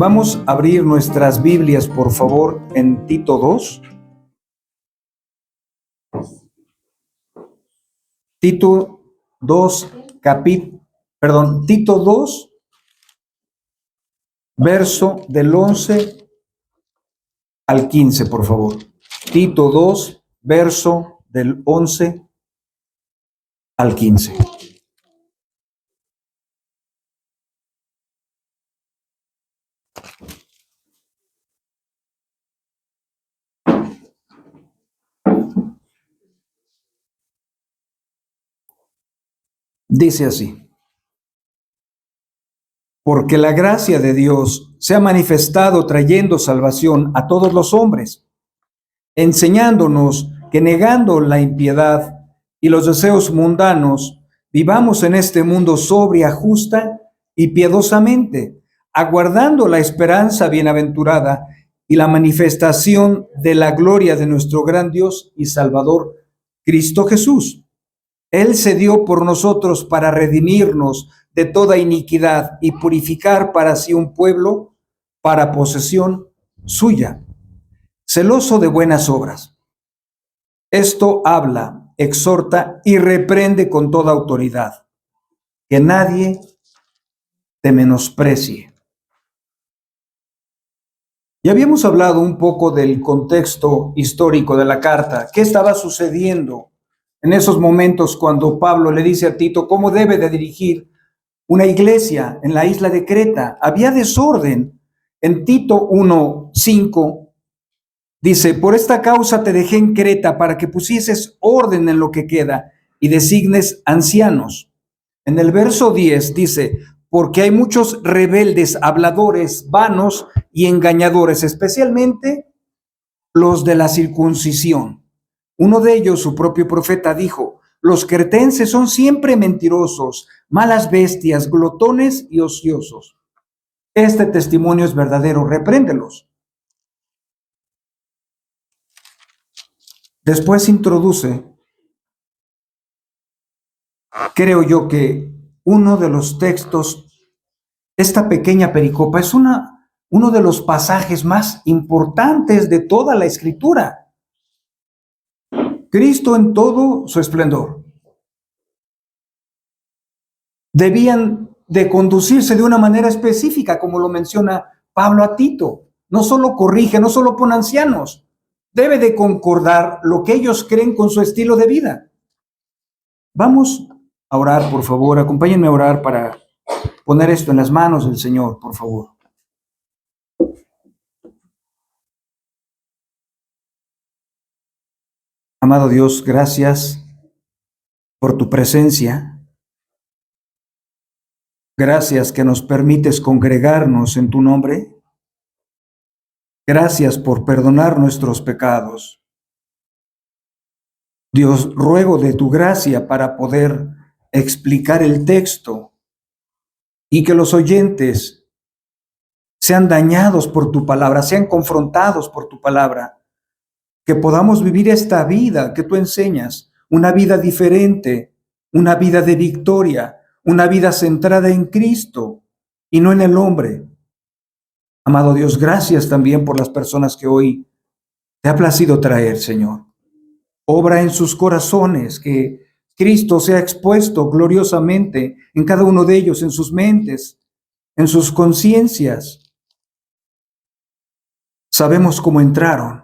Vamos a abrir nuestras Biblias, por favor, en Tito 2. Tito 2, Tito 2, verso del 11 al 15, por favor. Tito 2, verso del 11 al 15. Dice así: porque la gracia de Dios se ha manifestado trayendo salvación a todos los hombres, enseñándonos que negando la impiedad y los deseos mundanos, vivamos en este mundo sobria, justa y piadosamente, aguardando la esperanza bienaventurada y la manifestación de la gloria de nuestro gran Dios y Salvador, Cristo Jesús. Él se dio por nosotros para redimirnos de toda iniquidad y purificar para sí un pueblo para posesión suya, celoso de buenas obras. Esto habla, exhorta y reprende con toda autoridad. Que nadie te menosprecie. Ya habíamos hablado un poco del contexto histórico de la carta. ¿Qué estaba sucediendo en esos momentos cuando Pablo le dice a Tito cómo debe de dirigir una iglesia en la isla de Creta? Había desorden. En Tito 1:5 dice: por esta causa te dejé en Creta para que pusieses orden en lo que queda y designes ancianos. En el verso 10 dice: porque hay muchos rebeldes, habladores, vanos y engañadores, especialmente los de la circuncisión. Uno de ellos, su propio profeta, dijo: los cretenses son siempre mentirosos, malas bestias, glotones y ociosos. Este testimonio es verdadero, repréndelos. Después introduce, creo yo, que uno de los textos, esta pequeña pericopa, es uno de los pasajes más importantes de toda la Escritura. Cristo en todo su esplendor. Debían de conducirse de una manera específica, como lo menciona Pablo a Tito. No solo corrige, no solo pone ancianos, debe de concordar lo que ellos creen con su estilo de vida. Vamos a orar, por favor. Acompáñenme a orar para poner esto en las manos del Señor, por favor. Amado Dios, gracias por tu presencia. Gracias que nos permites congregarnos en tu nombre. Gracias por perdonar nuestros pecados. Dios, ruego de tu gracia para poder explicar el texto y que los oyentes sean dañados por tu palabra, sean confrontados por tu palabra, que podamos vivir esta vida que tú enseñas, una vida diferente, una vida de victoria, una vida centrada en Cristo y no en el hombre. Amado Dios, gracias también por las personas que hoy te ha placido traer, Señor. Obra en sus corazones, que Cristo sea expuesto gloriosamente en cada uno de ellos, en sus mentes, en sus conciencias. Sabemos cómo entraron,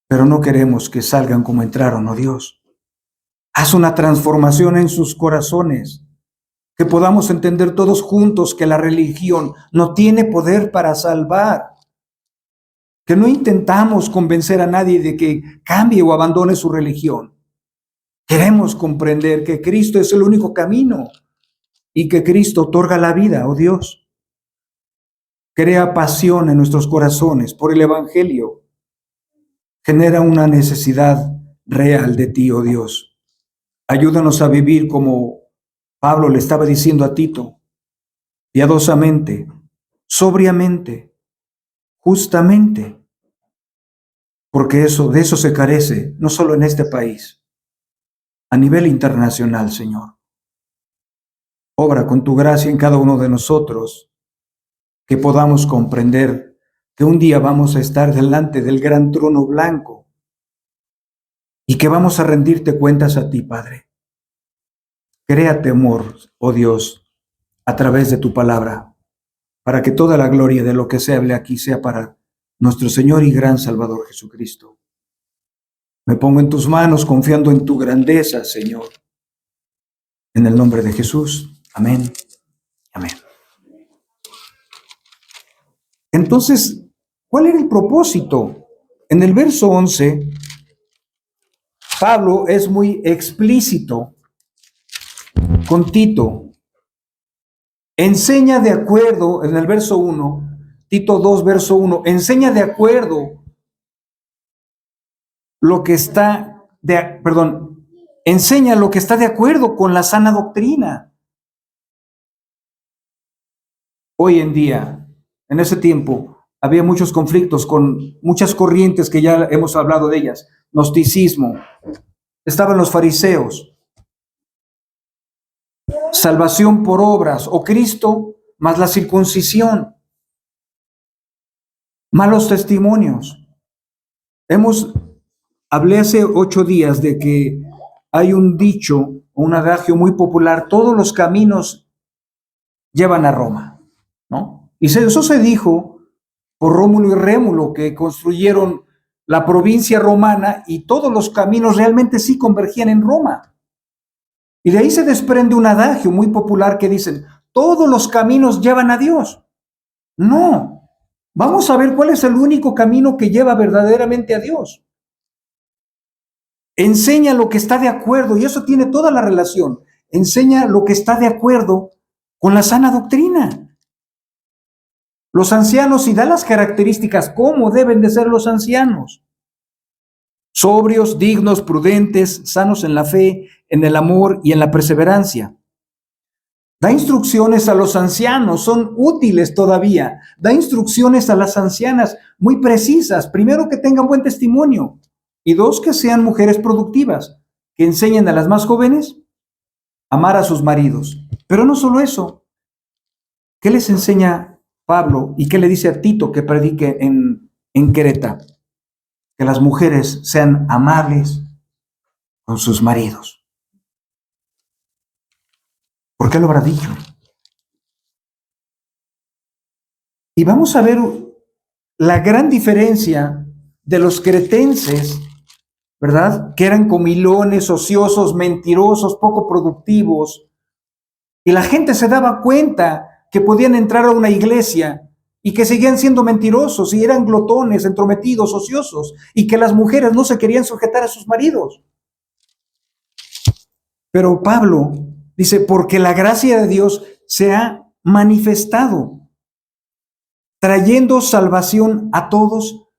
pero no queremos que salgan como entraron, oh Dios. Haz una transformación en sus corazones, que podamos entender todos juntos que la religión no tiene poder para salvar, que no intentamos convencer a nadie de que cambie o abandone su religión. Queremos comprender que Cristo es el único camino y que Cristo otorga la vida, oh Dios. Crea pasión en nuestros corazones por el Evangelio. Genera una necesidad real de ti, oh Dios. Ayúdanos a vivir como Pablo le estaba diciendo a Tito, piadosamente, sobriamente, justamente, porque de eso se carece, no solo en este país, a nivel internacional, Señor. Obra con tu gracia en cada uno de nosotros que podamos comprender que un día vamos a estar delante del gran trono blanco y que vamos a rendirte cuentas a ti, Padre. Crea temor, oh Dios, a través de tu palabra, para que toda la gloria de lo que se hable aquí sea para nuestro Señor y gran Salvador Jesucristo. Me pongo en tus manos confiando en tu grandeza, Señor. En el nombre de Jesús. Amén. Amén. Entonces, ¿cuál era el propósito? En el verso 11, Pablo es muy explícito con Tito. Enseña de acuerdo, en el verso 1, Tito 2, verso 1, enseña de acuerdo lo que está, enseña lo que está de acuerdo con la sana doctrina. Hoy en día, en ese tiempo, había muchos conflictos con muchas corrientes que ya hemos hablado de ellas. Gnosticismo, estaban los fariseos, salvación por obras o Cristo más la circuncisión, malos testimonios. Hablé hace 8 días de que hay un dicho, un adagio muy popular: todos los caminos llevan a Roma, ¿no? Y eso se dijo por Rómulo y Rémulo, que construyeron la provincia romana y todos los caminos realmente sí convergían en Roma. Y de ahí se desprende un adagio muy popular que dicen: todos los caminos llevan a Dios. No, vamos a ver cuál es el único camino que lleva verdaderamente a Dios. Enseña lo que está de acuerdo, y eso tiene toda la relación. Enseña lo que está de acuerdo con la sana doctrina. Los ancianos, y da las características, cómo deben de ser los ancianos: sobrios, dignos, prudentes, sanos en la fe, en el amor y en la perseverancia. Da instrucciones a los ancianos, son útiles todavía. Da instrucciones a las ancianas muy precisas. Primero, que tengan buen testimonio. Y 2, que sean mujeres productivas, que enseñen a las más jóvenes a amar a sus maridos. Pero no solo eso. ¿Qué les enseña Pablo y qué le dice a Tito que predique en Creta? Que las mujeres sean amables con sus maridos. ¿Por qué lo habrá dicho? Y vamos a ver la gran diferencia de los cretenses, ¿verdad? Que eran comilones, ociosos, mentirosos, poco productivos. Y la gente se daba cuenta que podían entrar a una iglesia y que seguían siendo mentirosos y eran glotones, entrometidos, ociosos, y que las mujeres no se querían sujetar a sus maridos. Pero Pablo dice: porque la gracia de Dios se ha manifestado, trayendo salvación a todos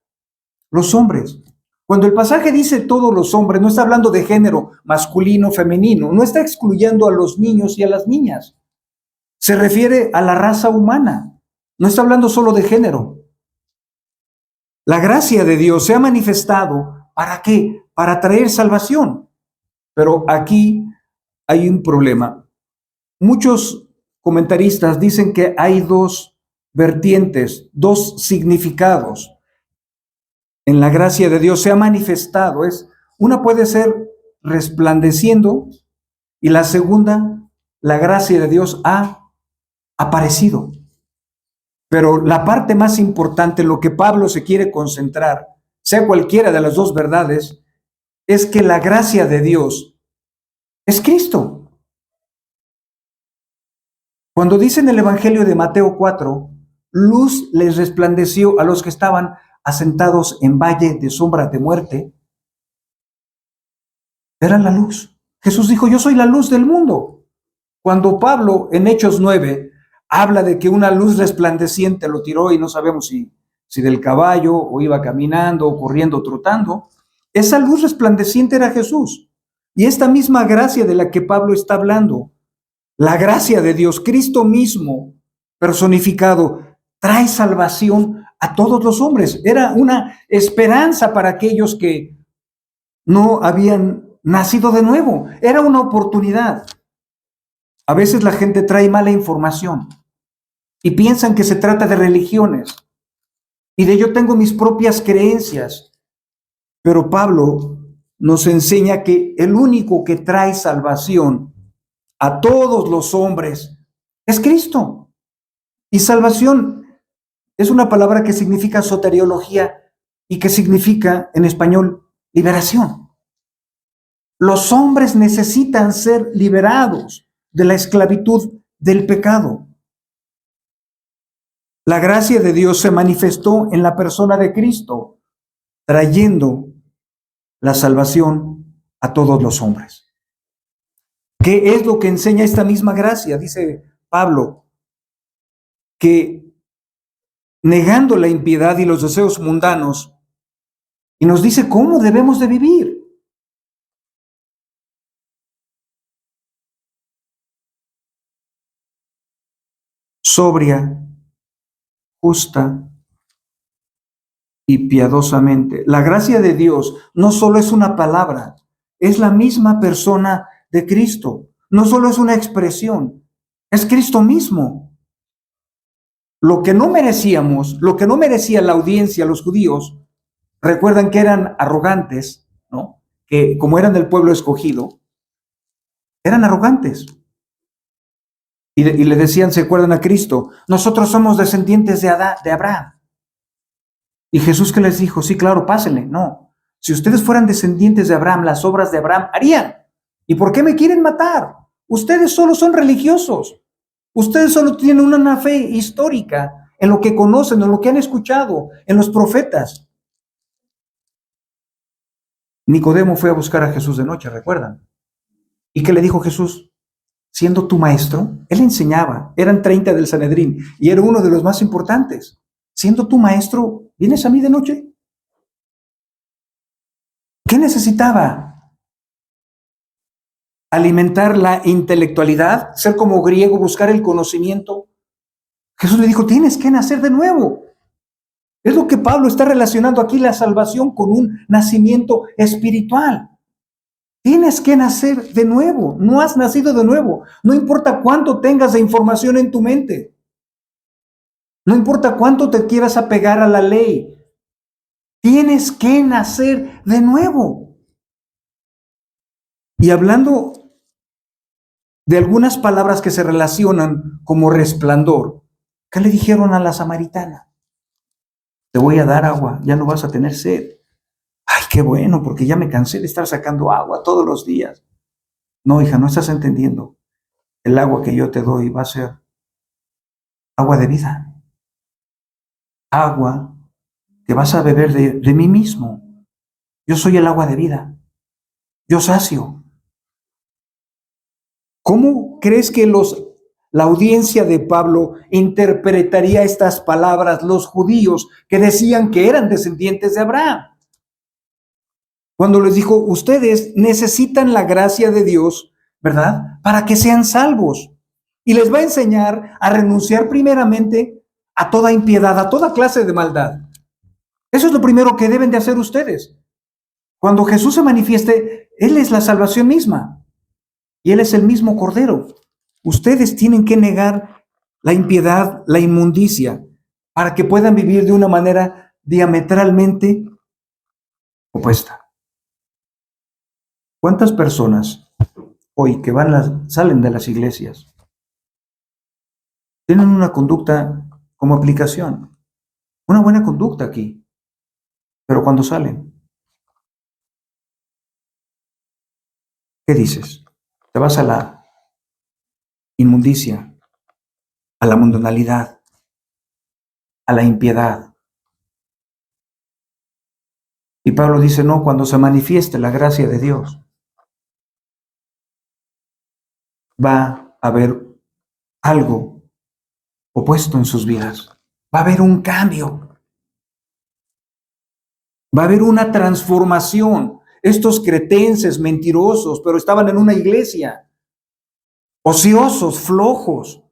los hombres. Cuando el pasaje dice todos los hombres, no está hablando de género masculino, femenino, no está excluyendo a los niños y a las niñas. Se refiere a la raza humana, no está hablando solo de género. La gracia de Dios se ha manifestado, ¿para qué? Para traer salvación. Pero aquí hay un problema. Muchos comentaristas dicen que hay 2 vertientes, 2 significados. En la gracia de Dios se ha manifestado. Una puede ser resplandeciendo, y la segunda, la gracia de Dios ha aparecido. Pero la parte más importante, lo que Pablo se quiere concentrar, sea cualquiera de las 2 verdades, es que la gracia de Dios es Cristo. Cuando dice en el Evangelio de Mateo 4, luz les resplandeció a los que estaban asentados en valle de sombra de muerte, era la luz. Jesús dijo: yo soy la luz del mundo. Cuando Pablo en Hechos 9 habla de que una luz resplandeciente lo tiró, y no sabemos si del caballo o iba caminando o corriendo o trotando, esa luz resplandeciente era Jesús. Y esta misma gracia de la que Pablo está hablando, la gracia de Dios, Cristo mismo personificado, trae salvación a todos los hombres. Era una esperanza para aquellos que no habían nacido de nuevo. Era una oportunidad. A veces la gente trae mala información y piensan que se trata de religiones. Y de ello tengo mis propias creencias. Pero Pablo nos enseña que el único que trae salvación a todos los hombres es Cristo. Y salvación es una palabra que significa soteriología y que significa en español liberación. Los hombres necesitan ser liberados de la esclavitud del pecado. La gracia de Dios se manifestó en la persona de Cristo, trayendo la salvación a todos los hombres. ¿Qué es lo que enseña esta misma gracia? Dice Pablo, que negando la impiedad y los deseos mundanos, y nos dice cómo debemos de vivir. Sobria, justa y piadosamente. La gracia de Dios no solo es una palabra, es la misma persona de Cristo. No solo es una expresión, es Cristo mismo. Lo que no merecíamos, lo que no merecía la audiencia, los judíos, recuerdan que eran arrogantes, ¿no? Que como eran del pueblo escogido, eran arrogantes. Y le decían, ¿se acuerdan a Cristo? Nosotros somos descendientes de Abraham. Y Jesús, ¿qué les dijo? Sí, claro, pásenle. No, si ustedes fueran descendientes de Abraham, las obras de Abraham harían. ¿Y por qué me quieren matar? Ustedes solo son religiosos. Ustedes solo tienen una fe histórica en lo que conocen, en lo que han escuchado, en los profetas. Nicodemo fue a buscar a Jesús de noche, ¿recuerdan? ¿Y qué le dijo Jesús? Siendo tu maestro, él enseñaba, eran 30 del Sanedrín y era uno de los más importantes. Siendo tu maestro, ¿vienes a mí de noche? ¿Qué necesitaba? Alimentar la intelectualidad, ser como griego, buscar el conocimiento. Jesús le dijo, tienes que nacer de nuevo. Es lo que Pablo está relacionando aquí, la salvación con un nacimiento espiritual. Tienes que nacer de nuevo, no has nacido de nuevo. No importa cuánto tengas de información en tu mente. No importa cuánto te quieras apegar a la ley. Tienes que nacer de nuevo. Y hablando de algunas palabras que se relacionan como resplandor, ¿qué le dijeron a la samaritana? Te voy a dar agua, ya no vas a tener sed. Ay, qué bueno, porque ya me cansé de estar sacando agua todos los días. No, hija, no estás entendiendo. El agua que yo te doy va a ser agua de vida. Agua que vas a beber de mí mismo. Yo soy el agua de vida. Yo sacio. ¿Cómo crees que la audiencia de Pablo interpretaría estas palabras, los judíos que decían que eran descendientes de Abraham? Cuando les dijo, ustedes necesitan la gracia de Dios, ¿verdad? Para que sean salvos. Y les va a enseñar a renunciar primeramente a toda impiedad, a toda clase de maldad. Eso es lo primero que deben de hacer ustedes. Cuando Jesús se manifieste, Él es la salvación misma. Y Él es el mismo Cordero. Ustedes tienen que negar la impiedad, la inmundicia, para que puedan vivir de una manera diametralmente opuesta. ¿Cuántas personas hoy que salen de las iglesias tienen una conducta como aplicación? Una buena conducta aquí. Pero cuando salen, ¿qué dices? Te vas a la inmundicia, a la mundanalidad, a la impiedad. Y Pablo dice, no, cuando se manifieste la gracia de Dios, va a haber algo opuesto en sus vidas. Va a haber un cambio. Va a haber una transformación. Estos cretenses mentirosos, pero estaban en una iglesia, ociosos, flojos.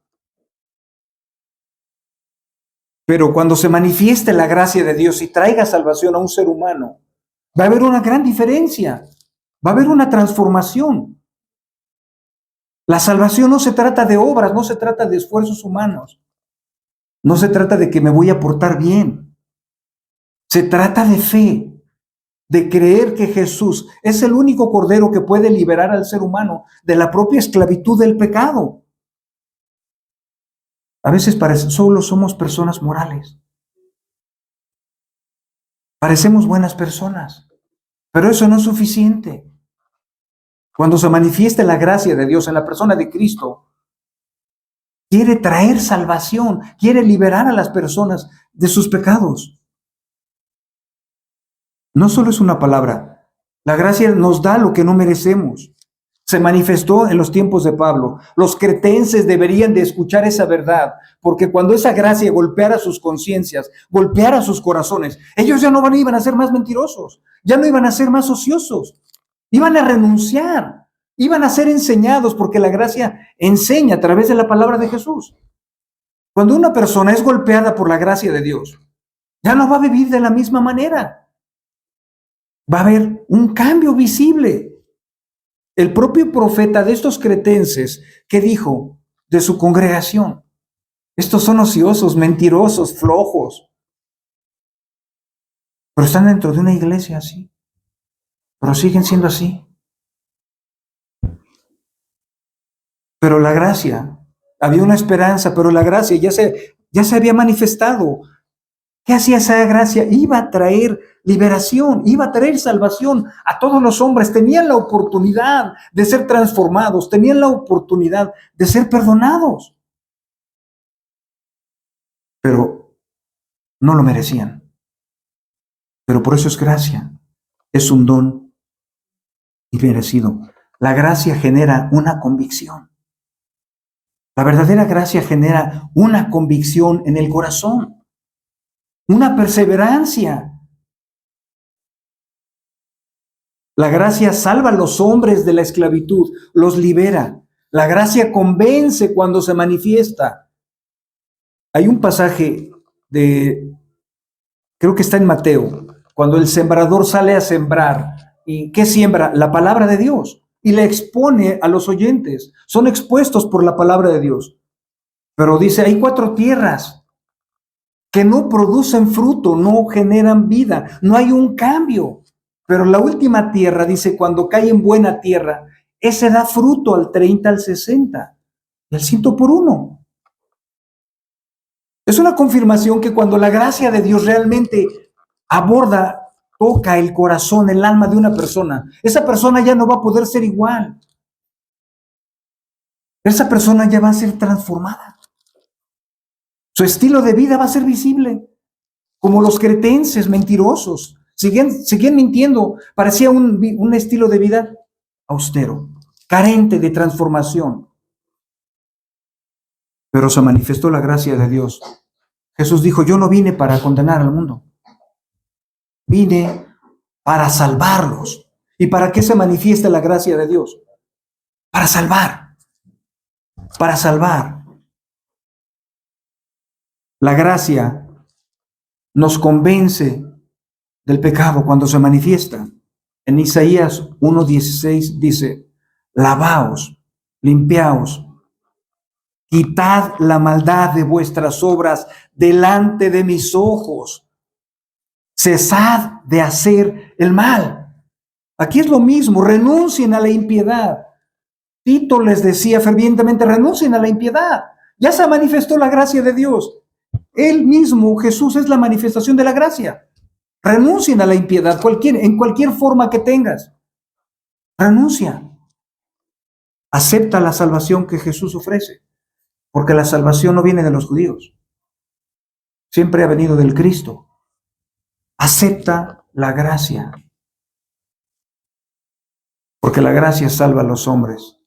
Pero cuando se manifieste la gracia de Dios y traiga salvación a un ser humano, va a haber una gran diferencia. Va a haber una transformación. La salvación no se trata de obras, no se trata de esfuerzos humanos. No se trata de que me voy a portar bien. Se trata de fe, de creer que Jesús es el único cordero que puede liberar al ser humano de la propia esclavitud del pecado. A veces solo somos personas morales. Parecemos buenas personas, pero eso no es suficiente. Cuando se manifiesta la gracia de Dios en la persona de Cristo, quiere traer salvación, quiere liberar a las personas de sus pecados. No solo es una palabra, la gracia nos da lo que no merecemos. Se manifestó en los tiempos de Pablo. Los cretenses deberían de escuchar esa verdad, porque cuando esa gracia golpeara sus conciencias, golpeara sus corazones, ellos ya no iban a ser más mentirosos, ya no iban a ser más ociosos, iban a renunciar, iban a ser enseñados, porque la gracia enseña a través de la palabra de Jesús. Cuando una persona es golpeada por la gracia de Dios, ya no va a vivir de la misma manera. Va a haber un cambio visible. El propio profeta de estos cretenses, ¿qué dijo de su congregación? Estos son ociosos, mentirosos, flojos. Pero están dentro de una iglesia así. Pero siguen siendo así. Pero la gracia, había una esperanza, pero la gracia ya se había manifestado. ¿Qué hacía esa gracia? Iba a traer liberación, iba a traer salvación a todos los hombres. Tenían la oportunidad de ser transformados, tenían la oportunidad de ser perdonados. Pero no lo merecían. Pero por eso es gracia. Es un don inmerecido. La gracia genera una convicción. La verdadera gracia genera una convicción en el corazón. Una perseverancia. La gracia salva a los hombres de la esclavitud, los libera. La gracia convence cuando se manifiesta. Hay un pasaje creo que está en Mateo, cuando el sembrador sale a sembrar. ¿Y qué siembra? La palabra de Dios. Y la expone a los oyentes. Son expuestos por la palabra de Dios. Pero dice, hay 4 tierras que no producen fruto, no generan vida, no hay un cambio. Pero la última tierra, dice, cuando cae en buena tierra, ese da fruto al 30, al 60, y al 100 por 1. Es una confirmación que cuando la gracia de Dios realmente aborda, toca el corazón, el alma de una persona, esa persona ya no va a poder ser igual. Esa persona ya va a ser transformada. Su estilo de vida va a ser visible, como los cretenses mentirosos. Siguen mintiendo. Parecía un estilo de vida austero, carente de transformación. Pero se manifestó la gracia de Dios. Jesús dijo, yo no vine para condenar al mundo. Vine para salvarlos. ¿Y para qué se manifiesta la gracia de Dios? Para salvar. Para salvar. La gracia nos convence del pecado cuando se manifiesta. En Isaías 1:16 dice, lavaos, limpiaos, quitad la maldad de vuestras obras delante de mis ojos. Cesad de hacer el mal. Aquí es lo mismo, renuncien a la impiedad. Tito les decía fervientemente, renuncien a la impiedad. Ya se manifestó la gracia de Dios. Él mismo, Jesús, es la manifestación de la gracia. Renuncien a la impiedad, en cualquier forma que tengas. Renuncia. Acepta la salvación que Jesús ofrece, porque la salvación no viene de los judíos. Siempre ha venido del Cristo. Acepta la gracia, porque la gracia salva a los hombres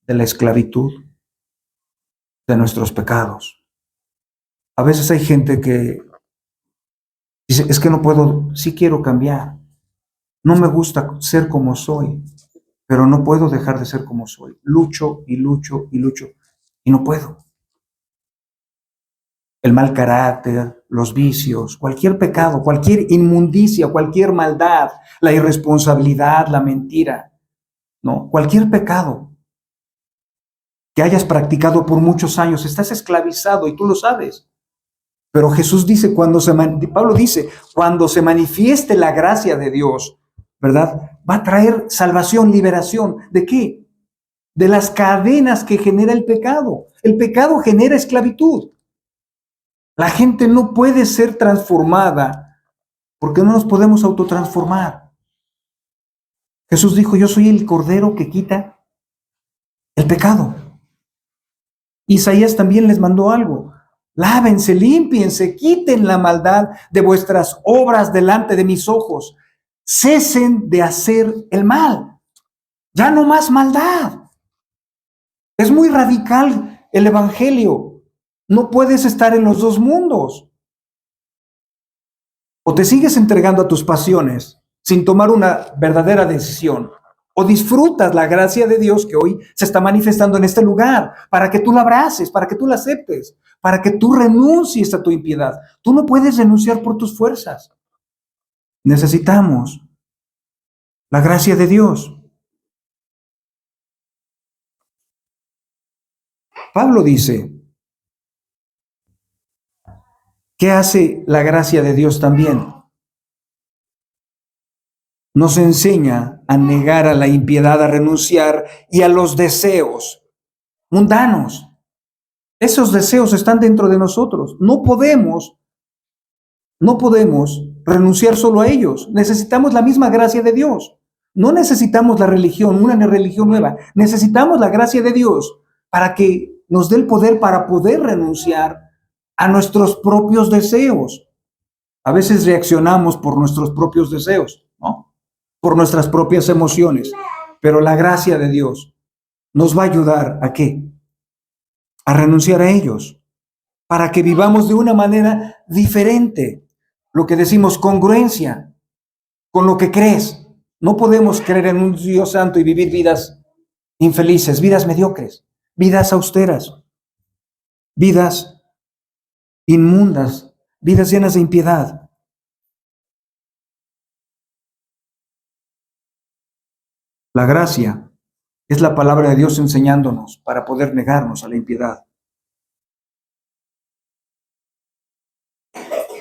de la esclavitud, de nuestros pecados. A veces hay gente que dice, es que no puedo, sí quiero cambiar. No me gusta ser como soy, pero no puedo dejar de ser como soy. Lucho y lucho y lucho y no puedo. El mal carácter, los vicios, cualquier pecado, cualquier inmundicia, cualquier maldad, la irresponsabilidad, la mentira, ¿no? Cualquier pecado que hayas practicado por muchos años, estás esclavizado y tú lo sabes. Pero Jesús dice, Pablo dice, cuando se manifieste la gracia de Dios, ¿verdad? Va a traer salvación, liberación. ¿De qué? De las cadenas que genera el pecado. El pecado genera esclavitud. La gente no puede ser transformada porque no nos podemos autotransformar. Jesús dijo, yo soy el Cordero que quita el pecado. Isaías también les mandó algo. Lávense, límpiense, quiten la maldad de vuestras obras delante de mis ojos. Cesen de hacer el mal. Ya no más maldad. Es muy radical el evangelio. No puedes estar en los dos mundos. O te sigues entregando a tus pasiones sin tomar una verdadera decisión, o disfrutas la gracia de Dios que hoy se está manifestando en este lugar, para que tú la abraces, para que tú la aceptes, para que tú renuncies a tu impiedad. Tú no puedes renunciar por tus fuerzas. Necesitamos la gracia de Dios. Pablo dice, ¿qué hace la gracia de Dios también? Nos enseña a negar a la impiedad, a renunciar y a los deseos mundanos. Esos deseos están dentro de nosotros. No podemos renunciar solo a ellos. Necesitamos la misma gracia de Dios. No necesitamos la religión, una religión nueva. Necesitamos la gracia de Dios para que nos dé el poder para poder renunciar a nuestros propios deseos. A veces reaccionamos por nuestros propios deseos, ¿no? Por nuestras propias emociones. Pero la gracia de Dios nos va a ayudar ¿a qué? A renunciar a ellos, para que vivamos de una manera diferente. Lo que decimos, congruencia con lo que crees. No podemos creer en un Dios santo y vivir vidas infelices, vidas mediocres, vidas austeras, vidas inmundas, vidas llenas de impiedad. La gracia es la palabra de Dios enseñándonos para poder negarnos a la impiedad.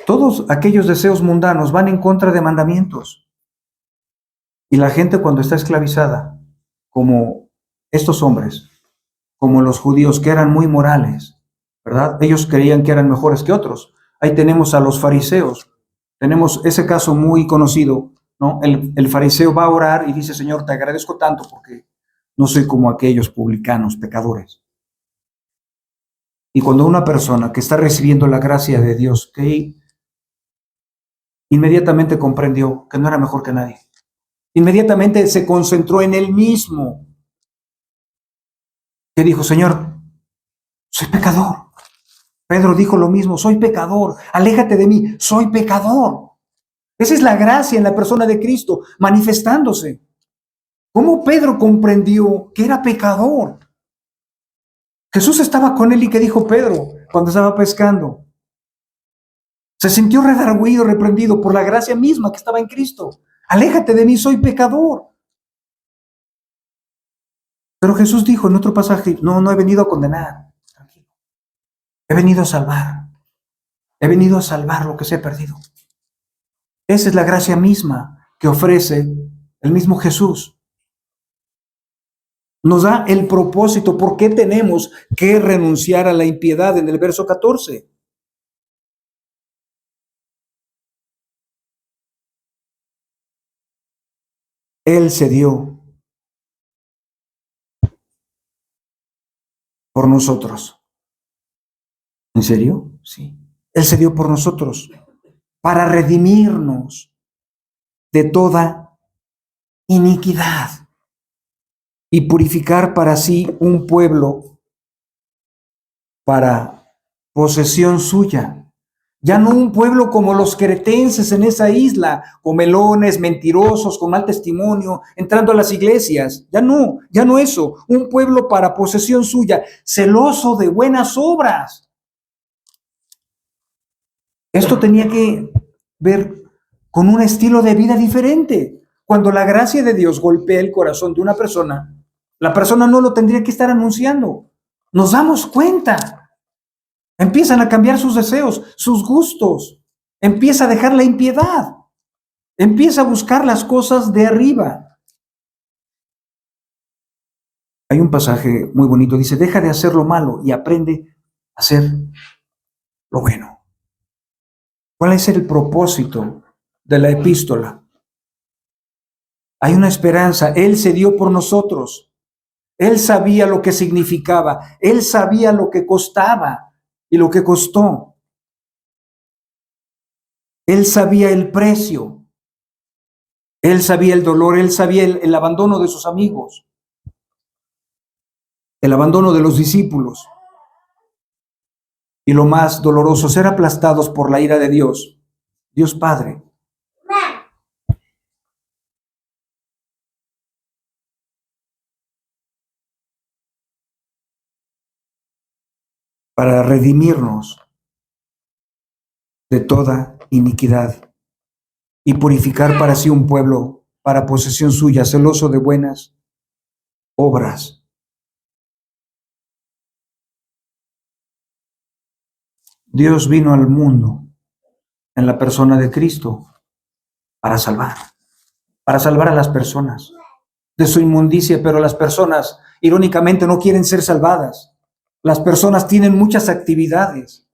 Todos aquellos deseos mundanos van en contra de mandamientos. Y la gente cuando está esclavizada, como estos hombres, como los judíos que eran muy morales, ¿verdad? Ellos creían que eran mejores que otros. Ahí tenemos a los fariseos. Tenemos ese caso muy conocido, ¿no? El fariseo va a orar y dice, Señor, te agradezco tanto porque no soy como aquellos publicanos, pecadores. Y cuando una persona que está recibiendo la gracia de Dios, que inmediatamente comprendió que no era mejor que nadie, inmediatamente se concentró en él mismo, que dijo, Señor, soy pecador. Pedro dijo lo mismo, soy pecador, aléjate de mí, soy pecador. Esa es la gracia en la persona de Cristo, manifestándose. ¿Cómo Pedro comprendió que era pecador? Jesús estaba con él y ¿qué dijo Pedro cuando estaba pescando? Se sintió redarguido, reprendido por la gracia misma que estaba en Cristo. Aléjate de mí, soy pecador. Pero Jesús dijo en otro pasaje, no he venido a condenar. Tranquilo. He venido a salvar. He venido a salvar lo que se ha perdido. Esa es la gracia misma que ofrece el mismo Jesús. Nos da el propósito, ¿por qué tenemos que renunciar a la impiedad en el verso 14? Él se dio por nosotros. ¿En serio? Sí. Él se dio por nosotros para redimirnos de toda iniquidad y purificar para sí un pueblo para posesión suya. Ya no un pueblo como los cretenses en esa isla, comelones, mentirosos, con mal testimonio, entrando a las iglesias. Ya no eso. Un pueblo para posesión suya, celoso de buenas obras. Esto tenía que ver con un estilo de vida diferente. Cuando la gracia de Dios golpea el corazón de una persona, la persona no lo tendría que estar anunciando. Nos damos cuenta. Empiezan a cambiar sus deseos, sus gustos. Empieza a dejar la impiedad. Empieza a buscar las cosas de arriba. Hay un pasaje muy bonito, dice, deja de hacer lo malo y aprende a hacer lo bueno. ¿Cuál es el propósito de la epístola? Hay una esperanza. Él se dio por nosotros. Él sabía lo que significaba. Él sabía lo que costaba y lo que costó. Él sabía el precio. Él sabía el dolor. Él sabía el abandono de sus amigos. El abandono de los discípulos. Y lo más doloroso, ser aplastados por la ira de Dios. Dios Padre. Para redimirnos de toda iniquidad y purificar para sí un pueblo para posesión suya, celoso de buenas obras. Dios vino al mundo en la persona de Cristo para salvar a las personas de su inmundicia, pero las personas, irónicamente, no quieren ser salvadas. Las personas tienen muchas actividades.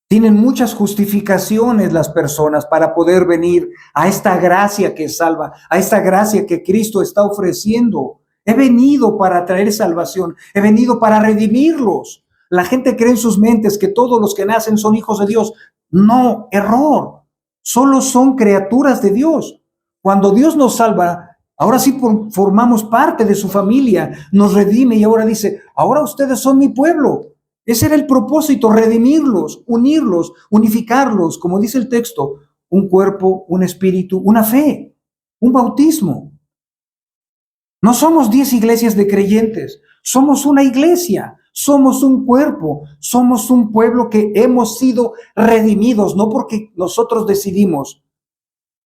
Tienen muchas justificaciones las personas para poder venir a esta gracia que salva, a esta gracia que Cristo está ofreciendo. He venido para traer salvación, he venido para redimirlos. La gente cree en sus mentes que todos los que nacen son hijos de Dios. No, error. Solo son criaturas de Dios. Cuando Dios nos salva, ahora sí formamos parte de su familia, nos redime y ahora dice, ahora ustedes son mi pueblo. Ese era el propósito, redimirlos, unirlos, unificarlos, como dice el texto, un cuerpo, un espíritu, una fe, un bautismo. No somos 10 iglesias de creyentes, somos una iglesia, somos un cuerpo, somos un pueblo que hemos sido redimidos, no porque nosotros decidimos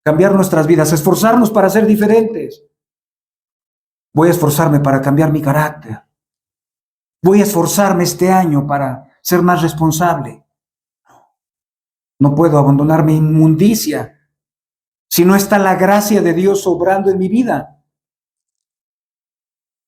cambiar nuestras vidas, esforzarnos para ser diferentes. Voy a esforzarme para cambiar mi carácter. Voy a esforzarme este año para ser más responsable. No puedo abandonar mi inmundicia si no está la gracia de Dios obrando en mi vida.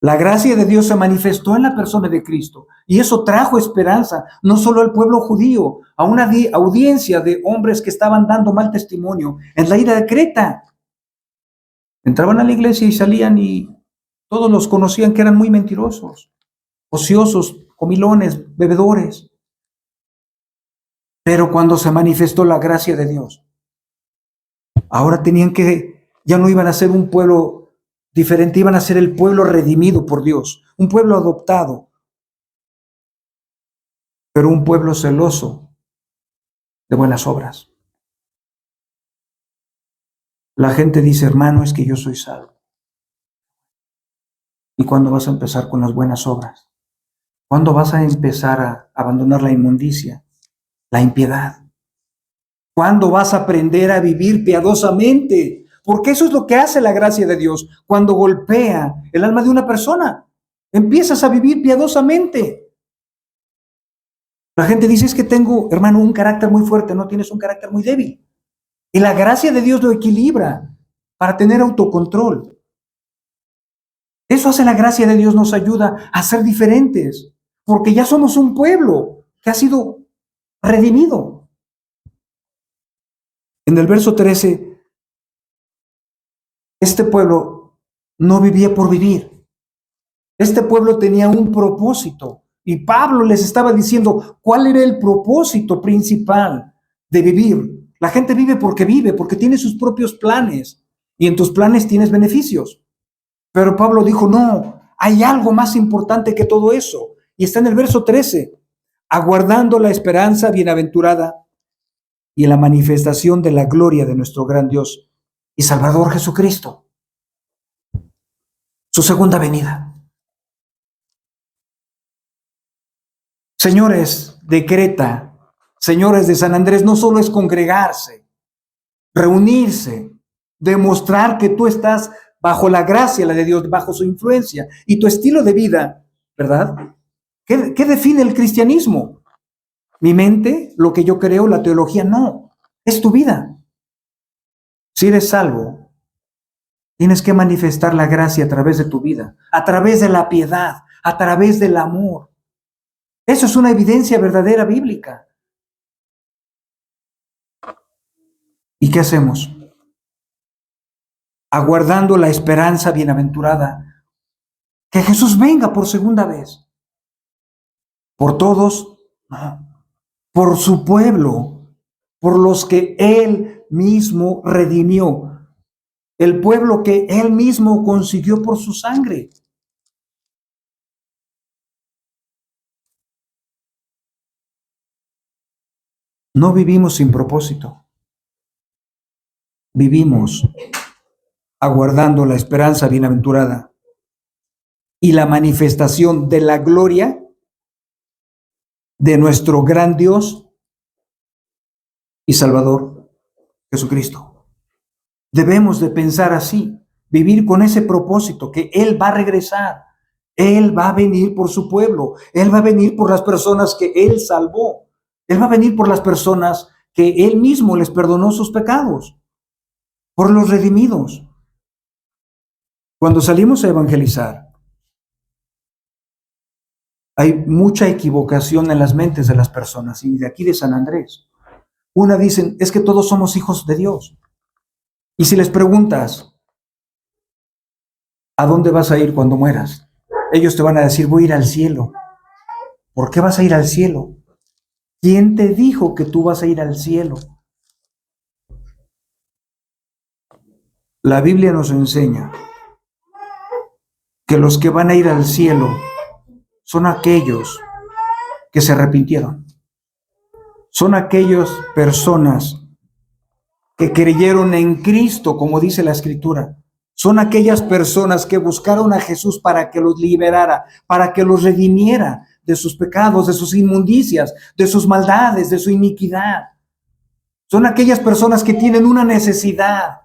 La gracia de Dios se manifestó en la persona de Cristo y eso trajo esperanza, no solo al pueblo judío, a una audiencia de hombres que estaban dando mal testimonio en la isla de Creta. Entraban a la iglesia y salían y todos los conocían que eran muy mentirosos, ociosos, comilones, bebedores. Pero cuando se manifestó la gracia de Dios, ahora ya no iban a ser un pueblo diferente, iban a ser el pueblo redimido por Dios, un pueblo adoptado, pero un pueblo celoso de buenas obras. La gente dice, hermano, es que yo soy salvo. ¿Y cuándo vas a empezar con las buenas obras? ¿Cuándo vas a empezar a abandonar la inmundicia, la impiedad? ¿Cuándo vas a aprender a vivir piadosamente? Porque eso es lo que hace la gracia de Dios cuando golpea el alma de una persona. Empiezas a vivir piadosamente. La gente dice, es que tengo, hermano, un carácter muy fuerte, no tienes un carácter muy débil. Y la gracia de Dios lo equilibra para tener autocontrol. Eso hace la gracia de Dios, nos ayuda a ser diferentes, porque ya somos un pueblo que ha sido redimido. En el verso 13, este pueblo no vivía por vivir. Este pueblo tenía un propósito. Y Pablo les estaba diciendo cuál era el propósito principal de vivir. La gente vive, porque tiene sus propios planes. Y en tus planes tienes beneficios. Pero Pablo dijo, no, hay algo más importante que todo eso. Y está en el verso 13. Aguardando la esperanza bienaventurada y en la manifestación de la gloria de nuestro gran Dios y Salvador Jesucristo. Su segunda venida. Señores de Creta, señores de San Andrés, no solo es congregarse, reunirse, demostrar que tú estás bajo la gracia, la de Dios, bajo su influencia y tu estilo de vida, ¿verdad? ¿Qué define el cristianismo? Mi mente, lo que yo creo, la teología, no. Es tu vida. Si eres salvo, tienes que manifestar la gracia a través de tu vida, a través de la piedad, a través del amor. Eso es una evidencia verdadera bíblica. ¿Y qué hacemos? Aguardando la esperanza bienaventurada, que Jesús venga por segunda vez. Por todos, no, por su pueblo, por los que Él mismo redimió, el pueblo que Él mismo consiguió por su sangre. No vivimos sin propósito. Vivimos aguardando la esperanza bienaventurada y la manifestación de la gloria de nuestro gran Dios y Salvador, Jesucristo. Debemos de pensar así, vivir con ese propósito, que Él va a regresar, Él va a venir por su pueblo, Él va a venir por las personas que Él salvó, Él va a venir por las personas que Él mismo les perdonó sus pecados, por los redimidos. Cuando salimos a evangelizar, hay mucha equivocación en las mentes de las personas, y de aquí de San Andrés. Una dicen, es que todos somos hijos de Dios. Y si les preguntas, ¿a dónde vas a ir cuando mueras? Ellos te van a decir, voy a ir al cielo. ¿Por qué vas a ir al cielo? ¿Quién te dijo que tú vas a ir al cielo? La Biblia nos enseña que los que van a ir al cielo son aquellos que se arrepintieron. Son aquellas personas que creyeron en Cristo, como dice la Escritura. Son aquellas personas que buscaron a Jesús para que los liberara, para que los redimiera de sus pecados, de sus inmundicias, de sus maldades, de su iniquidad. Son aquellas personas que tienen una necesidad.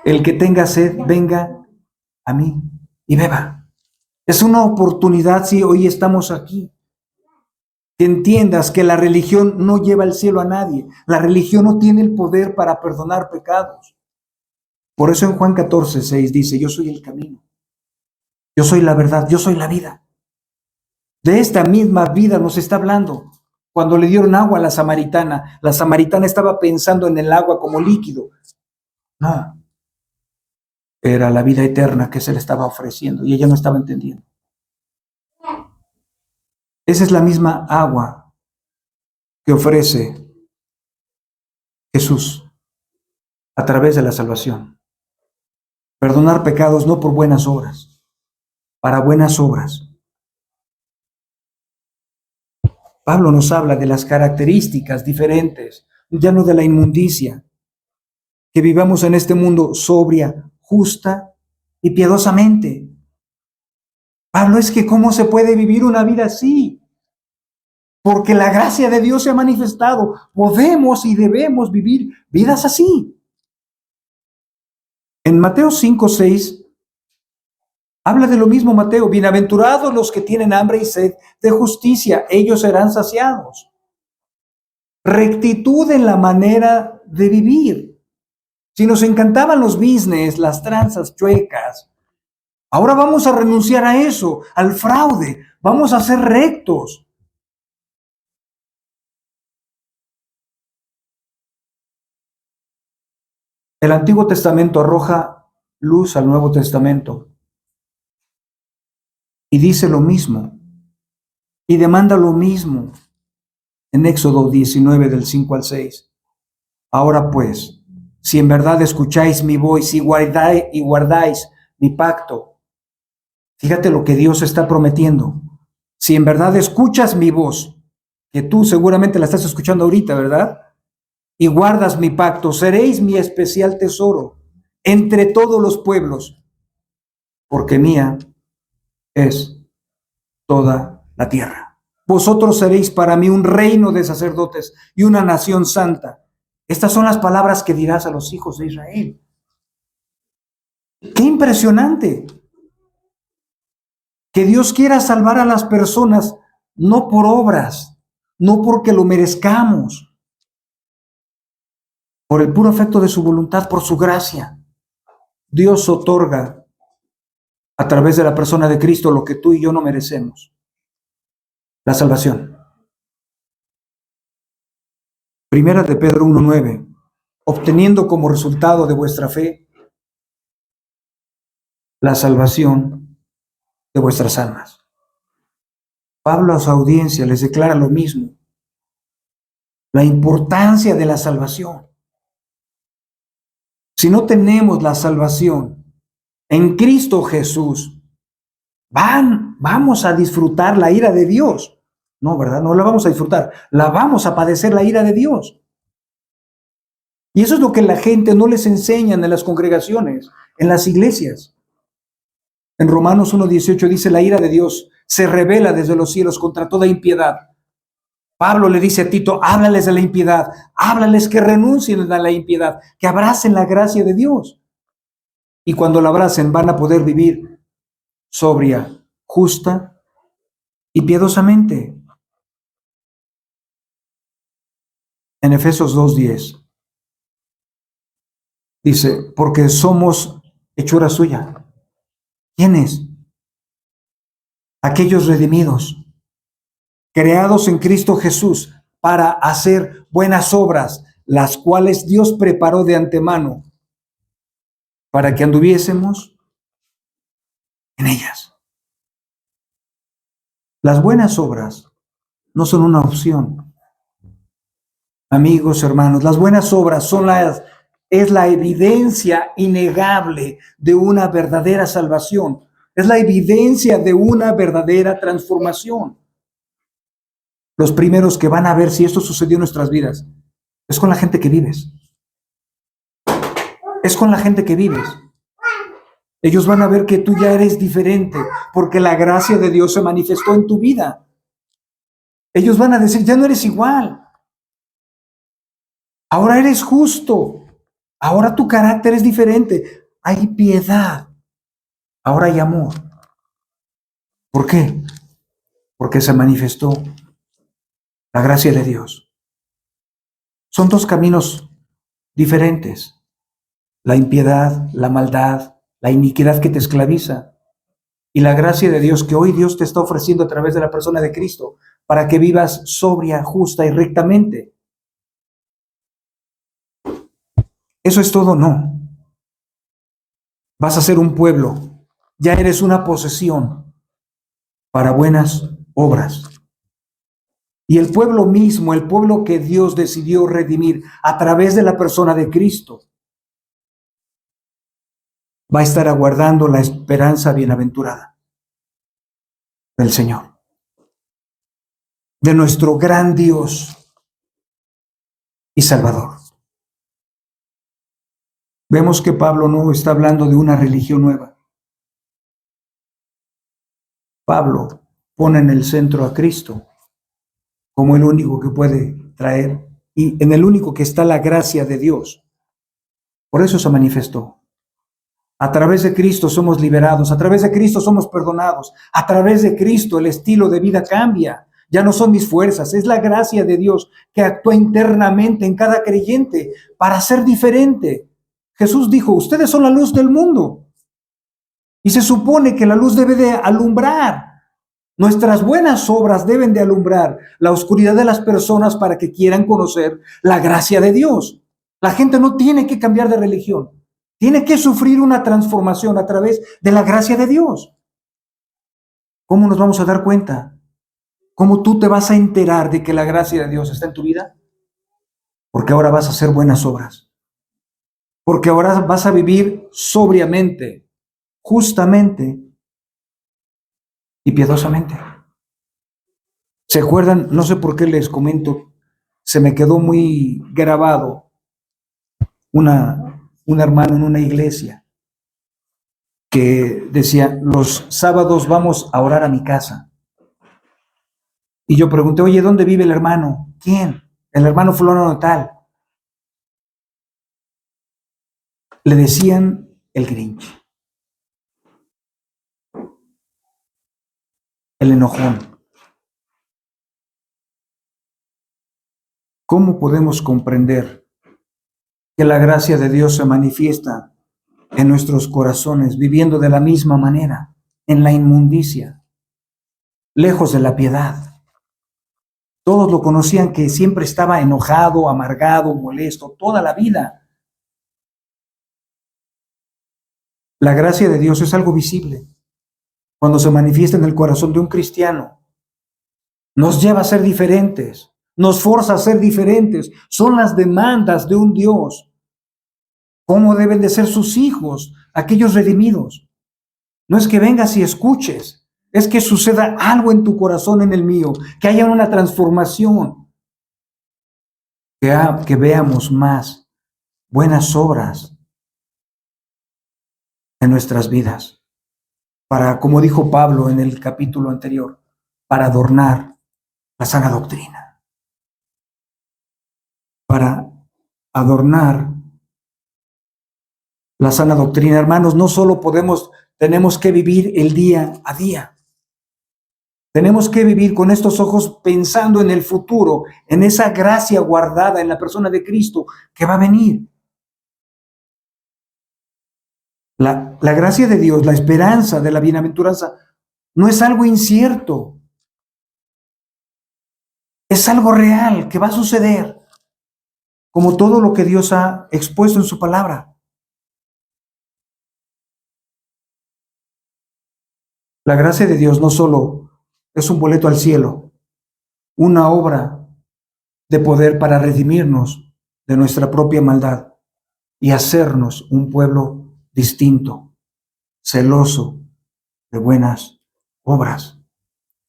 El que tenga sed, venga a mí y beba. Es una oportunidad si hoy estamos aquí. Que entiendas que la religión no lleva al cielo a nadie. La religión no tiene el poder para perdonar pecados. Por eso en Juan 14:6 dice, yo soy el camino, yo soy la verdad, yo soy la vida. De esta misma vida nos está hablando. Cuando le dieron agua a la samaritana estaba pensando en el agua como líquido. No, era la vida eterna que se le estaba ofreciendo y ella no estaba entendiendo. Esa es la misma agua que ofrece Jesús a través de la salvación. Perdonar pecados no por buenas obras, para buenas obras. Pablo nos habla de las características diferentes, ya no de la inmundicia, que vivamos en este mundo sobria, justa y piadosamente. Pablo, es que ¿cómo se puede vivir una vida así? Porque la gracia de Dios se ha manifestado. Podemos y debemos vivir vidas así. En Mateo 5:6 habla de lo mismo Mateo. Bienaventurados los que tienen hambre y sed de justicia, ellos serán saciados. Rectitud en la manera de vivir. Si nos encantaban los business, las tranzas chuecas, ahora vamos a renunciar a eso, al fraude. Vamos a ser rectos. El Antiguo Testamento arroja luz al Nuevo Testamento y dice lo mismo y demanda lo mismo en Éxodo 19 del 5 al 6. Ahora pues, si en verdad escucháis mi voz y guardáis mi pacto, fíjate lo que Dios está prometiendo. Si en verdad escuchas mi voz, que tú seguramente la estás escuchando ahorita, ¿verdad? Y guardas mi pacto, seréis mi especial tesoro entre todos los pueblos, porque mía es toda la tierra. Vosotros seréis para mí un reino de sacerdotes y una nación santa. Estas son las palabras que dirás a los hijos de Israel. ¡Qué impresionante! Que Dios quiera salvar a las personas no por obras, no porque lo merezcamos, por el puro afecto de su voluntad, por su gracia. Dios otorga a través de la persona de Cristo lo que tú y yo no merecemos: la salvación. Primera de Pedro 1:9, obteniendo como resultado de vuestra fe la salvación de vuestras almas. Pablo a su audiencia les declara lo mismo, la importancia de la salvación. Si no tenemos la salvación en Cristo Jesús, vamos a disfrutar la ira de Dios. No, ¿verdad? No la vamos a disfrutar, la vamos a padecer, la ira de Dios. Y eso es lo que la gente no les enseñan en las congregaciones, en las iglesias. En Romanos 1:18 dice: la ira de Dios se revela desde los cielos contra toda impiedad. Pablo le dice a Tito: háblales de la impiedad, háblales que renuncien a la impiedad, que abracen la gracia de Dios. Y cuando la abracen van a poder vivir sobria, justa y piadosamente. En Efesios 2:10 dice: porque somos hechura suya. ¿Quiénes? Aquellos redimidos, creados en Cristo Jesús para hacer buenas obras, las cuales Dios preparó de antemano para que anduviésemos en ellas. Las buenas obras no son una opción. Amigos, hermanos, las buenas obras es la evidencia innegable de una verdadera salvación. Es la evidencia de una verdadera transformación. Los primeros que van a ver si esto sucedió en nuestras vidas es con la gente que vives. Es con la gente que vives. Ellos van a ver que tú ya eres diferente porque la gracia de Dios se manifestó en tu vida. Ellos van a decir: ya no eres igual. Ahora eres justo. Ahora tu carácter es diferente. Hay piedad. Ahora hay amor. ¿Por qué? Porque se manifestó la gracia de Dios. Son dos caminos diferentes: la impiedad, la maldad, la iniquidad que te esclaviza, y la gracia de Dios que hoy Dios te está ofreciendo a través de la persona de Cristo para que vivas sobria, justa y rectamente. ¿Eso es todo? No. Vas a ser un pueblo. Ya eres una posesión para buenas obras. Y el pueblo mismo, el pueblo que Dios decidió redimir a través de la persona de Cristo, va a estar aguardando la esperanza bienaventurada del Señor, de nuestro gran Dios y Salvador. Vemos que Pablo no está hablando de una religión nueva. Pablo pone en el centro a Cristo como el único que puede traer y en el único que está la gracia de Dios. Por eso se manifestó. A través de Cristo somos liberados, a través de Cristo somos perdonados, a través de Cristo el estilo de vida cambia. Ya no son mis fuerzas, es la gracia de Dios que actúa internamente en cada creyente para ser diferente. Jesús dijo: ustedes son la luz del mundo. Y se supone que la luz debe de alumbrar. Nuestras buenas obras deben de alumbrar la oscuridad de las personas para que quieran conocer la gracia de Dios. La gente no tiene que cambiar de religión. Tiene que sufrir una transformación a través de la gracia de Dios. ¿Cómo nos vamos a dar cuenta? ¿Cómo tú te vas a enterar de que la gracia de Dios está en tu vida? Porque ahora vas a hacer buenas obras. Porque ahora vas a vivir sobriamente, justamente y piadosamente. ¿Se acuerdan? No sé por qué les comento, se me quedó muy grabado un hermano en una iglesia que decía: los sábados vamos a orar a mi casa. Y yo pregunté: oye, ¿dónde vive el hermano? ¿Quién? El hermano fulano de tal. Le decían el Grinch. el enojón. ¿Cómo podemos comprender que la gracia de Dios se manifiesta en nuestros corazones, viviendo de la misma manera, en la inmundicia, lejos de la piedad? Todos lo conocían, que siempre estaba enojado, amargado, molesto, toda la vida. La gracia de Dios es algo visible. Cuando se manifiesta en el corazón de un cristiano, nos lleva a ser diferentes, nos forza a ser diferentes. Son las demandas de un Dios. ¿Cómo deben de ser sus hijos, aquellos redimidos? No es que vengas y escuches, es que suceda algo en tu corazón, en el mío, que haya una transformación, que veamos más buenas obras en nuestras vidas, para, como dijo Pablo en el capítulo anterior, para adornar la sana doctrina, para adornar la sana doctrina. Hermanos, no solo tenemos que vivir el día a día. Tenemos que vivir con estos ojos pensando en el futuro, en esa gracia guardada en la persona de Cristo que va a venir. La gracia de Dios, la esperanza de la bienaventuranza, no es algo incierto. Es algo real que va a suceder, como todo lo que Dios ha expuesto en su palabra. La gracia de Dios no solo es un boleto al cielo, una obra de poder para redimirnos de nuestra propia maldad y hacernos un pueblo distinto, celoso de buenas obras.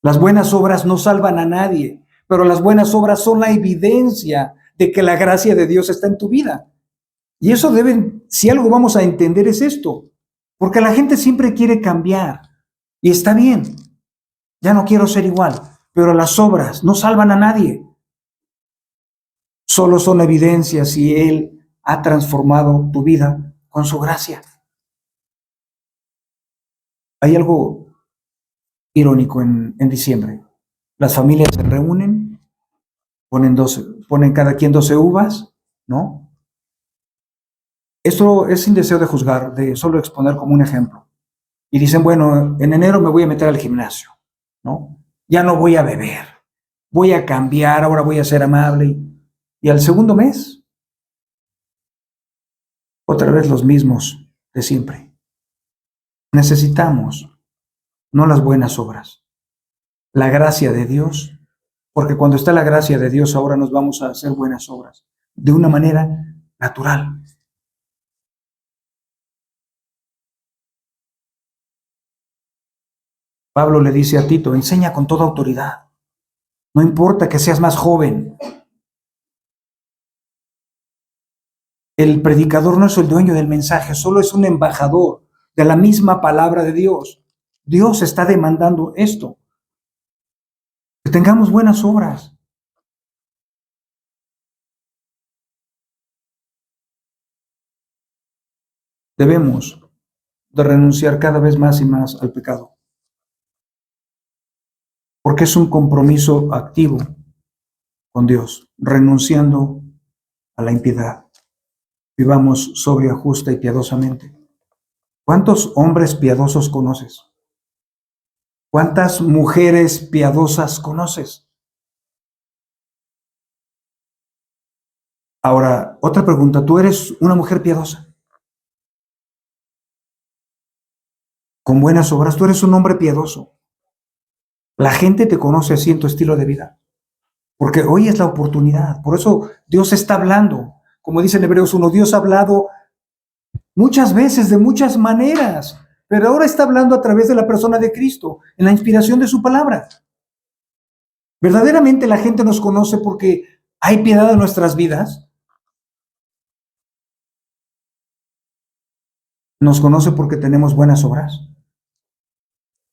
Las buenas obras no salvan a nadie, pero las buenas obras son la evidencia de que la gracia de Dios está en tu vida. Y eso si algo vamos a entender es esto, porque la gente siempre quiere cambiar, y está bien, ya no quiero ser igual, pero las obras no salvan a nadie. Solo son evidencias si Él ha transformado tu vida con su gracia. Hay algo irónico en diciembre. Las familias se reúnen, ponen cada quien 12 uvas, ¿no? Esto es sin deseo de juzgar, de solo exponer como un ejemplo. Y dicen, bueno, en enero me voy a meter al gimnasio, ¿no? Ya no voy a beber, voy a cambiar, ahora voy a ser amable. Y al segundo mes, otra vez los mismos de siempre. Necesitamos no las buenas obras, la gracia de Dios, porque cuando está la gracia de Dios, ahora nos vamos a hacer buenas obras, de una manera natural. Pablo le dice a Tito, enseña con toda autoridad, no importa que seas más joven. El predicador no es el dueño del mensaje, solo es un embajador de la misma palabra de Dios. Dios está demandando esto, que tengamos buenas obras. Debemos de renunciar cada vez más y más al pecado, porque es un compromiso activo con Dios, renunciando a la impiedad. Vivamos sobria, justa y piadosamente. ¿Cuántos hombres piadosos conoces? ¿Cuántas mujeres piadosas conoces? Ahora, otra pregunta, ¿tú eres una mujer piadosa? Con buenas obras, tú eres un hombre piadoso. La gente te conoce así en tu estilo de vida, porque hoy es la oportunidad. Por eso Dios está hablando. Como dice en Hebreos 1, Dios ha hablado muchas veces, de muchas maneras, pero ahora está hablando a través de la persona de Cristo, en la inspiración de su palabra. ¿Verdaderamente la gente nos conoce porque hay piedad en nuestras vidas? Nos conoce porque tenemos buenas obras,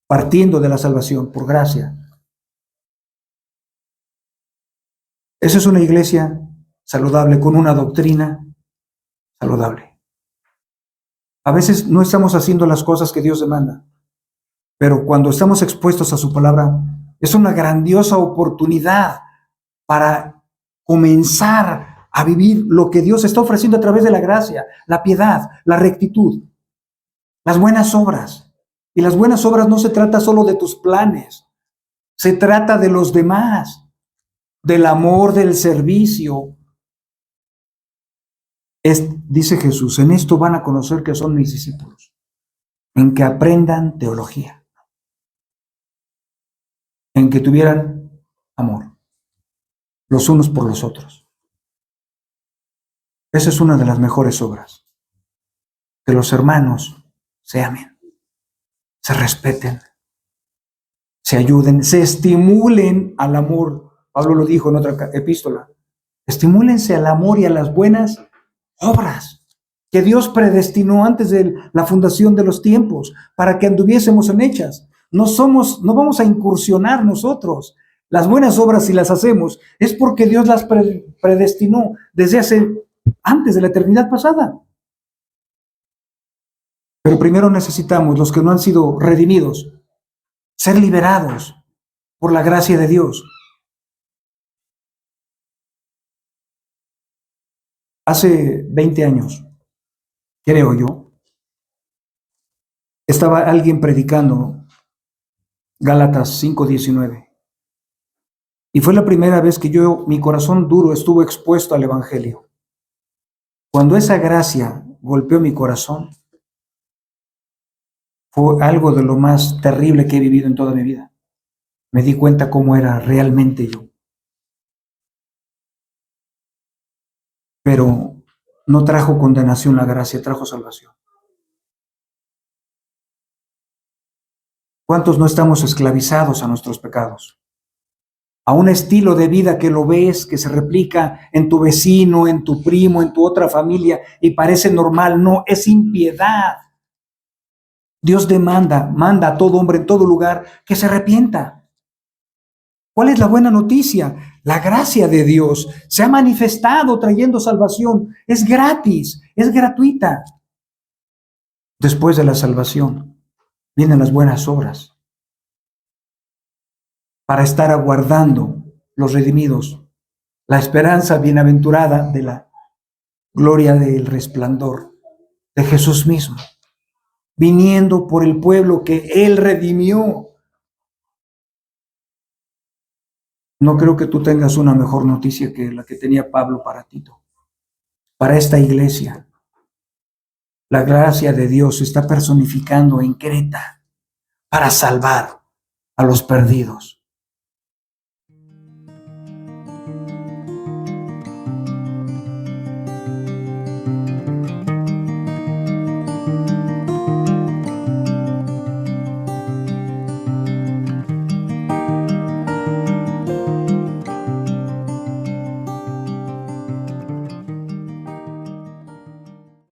partiendo de la salvación por gracia. Esa es una iglesia saludable, con una doctrina saludable. A veces no estamos haciendo las cosas que Dios demanda. Pero cuando estamos expuestos a su palabra, es una grandiosa oportunidad para comenzar a vivir lo que Dios está ofreciendo a través de la gracia, la piedad, la rectitud, las buenas obras. Y las buenas obras no se trata solo de tus planes, se trata de los demás, del amor, del servicio. Dice Jesús, en esto van a conocer que son mis discípulos, en que aprendan teología, en que tuvieran amor, los unos por los otros. Esa es una de las mejores obras, que los hermanos se amen, se respeten, se ayuden, se estimulen al amor. Pablo lo dijo en otra epístola, estimúlense al amor y a las buenas obras que Dios predestinó antes de la fundación de los tiempos para que anduviésemos en ellas. No vamos a incursionar nosotros. Las buenas obras, si las hacemos, es porque Dios las predestinó antes de la eternidad pasada. Pero primero necesitamos, los que no han sido redimidos, ser liberados por la gracia de Dios. Hace 20 años, creo yo, estaba alguien predicando Gálatas 5:19. Y fue la primera vez que mi corazón duro estuvo expuesto al Evangelio. Cuando esa gracia golpeó mi corazón, fue algo de lo más terrible que he vivido en toda mi vida. Me di cuenta cómo era realmente yo. Pero no trajo condenación la gracia, trajo salvación. ¿Cuántos no estamos esclavizados a nuestros pecados? A un estilo de vida que lo ves, que se replica en tu vecino, en tu primo, en tu otra familia y parece normal. No, es impiedad. Dios manda a todo hombre en todo lugar que se arrepienta. ¿Cuál es la buena noticia? La gracia de Dios se ha manifestado trayendo salvación. Es gratis, es gratuita. Después de la salvación vienen las buenas obras para estar aguardando los redimidos, la esperanza bienaventurada de la gloria del resplandor de Jesús mismo, viniendo por el pueblo que Él redimió. No creo que tú tengas una mejor noticia que la que tenía Pablo para Tito, para esta iglesia. La gracia de Dios se está personificando en Creta para salvar a los perdidos.